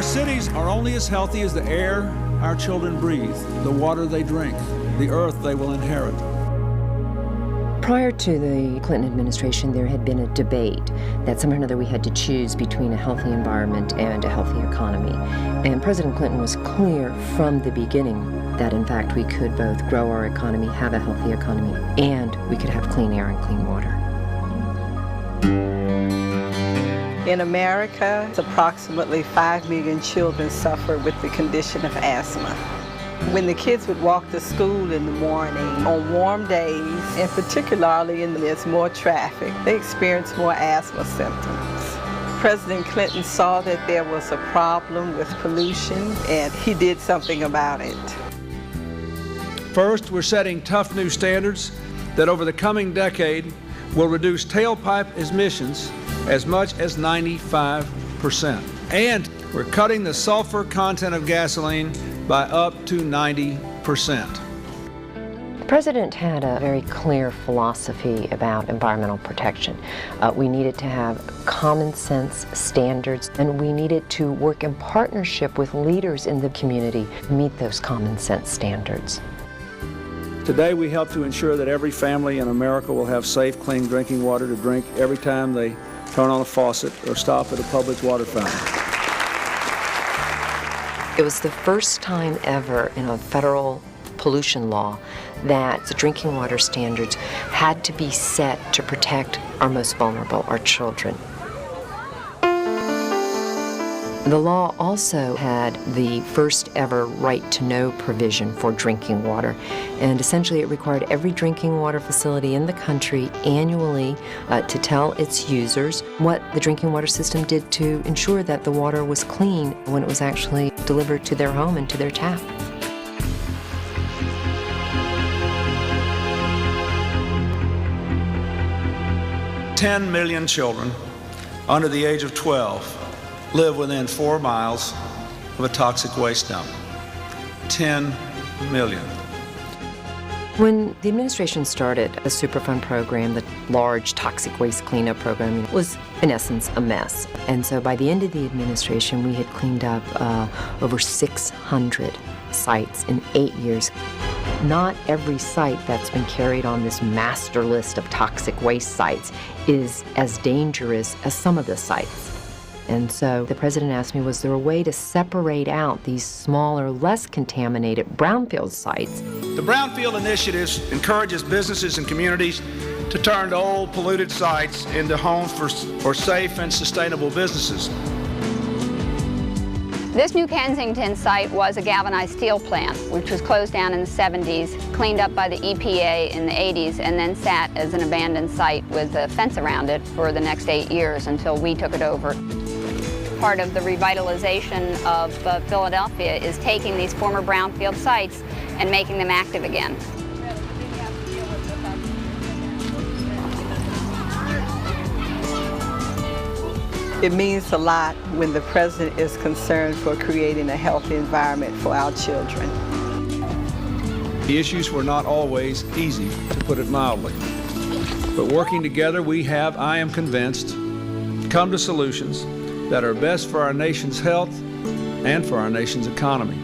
Our cities are only as healthy as the air our children breathe, the water they drink, the earth they will inherit. Prior to the Clinton administration, there had been a debate that somehow or another we had to choose between a healthy environment and a healthy economy. And President Clinton was clear from the beginning that, in fact, we could both grow our economy, have a healthy economy, and we could have clean air and clean water. In America, approximately 5 million children suffer with the condition of asthma. When the kids would walk to school in the morning, on warm days, and particularly when there's more traffic, they experience more asthma symptoms. President Clinton saw that there was a problem with pollution, and he did something about it. First, we're setting tough new standards that over the coming decade will reduce tailpipe emissions as much as 95%. And we're cutting the sulfur content of gasoline by up to 90%. The president had a very clear philosophy about environmental protection. We needed to have common sense standards, and we needed to work in partnership with leaders in the community to meet those common sense standards. Today, we help to ensure that every family in America will have safe, clean drinking water to drink every time they turn on a faucet or stop at a public water fountain. It was the first time ever in a federal pollution law that the drinking water standards had to be set to protect our most vulnerable, our children. The law also had the first ever right to know provision for drinking water, and essentially it required every drinking water facility in the country annually to tell its users what the drinking water system did to ensure that the water was clean when it was actually delivered to their home and to their tap. $10 million children under the age of 12 live within 4 miles of a toxic waste dump. 10 million. When the administration started the Superfund program, the large toxic waste cleanup program, was in essence a mess. And so by the end of the administration, we had cleaned up over 600 sites in 8 years. Not every site that's been carried on this master list of toxic waste sites is as dangerous as some of the sites. And so the president asked me, was there a way to separate out these smaller, less contaminated brownfield sites? The Brownfield Initiative encourages businesses and communities to turn old, polluted sites into homes for safe and sustainable businesses. This New Kensington site was a galvanized steel plant, which was closed down in the 70s, cleaned up by the EPA in the 80s, and then sat as an abandoned site with a fence around it for the next 8 years until we took it over. Part of the revitalization of Philadelphia is taking these former brownfield sites and making them active again. It means a lot when the president is concerned for creating a healthy environment for our children. The issues were not always easy, to put it mildly. But working together, we have, I am convinced, come to solutions that are best for our nation's health and for our nation's economy.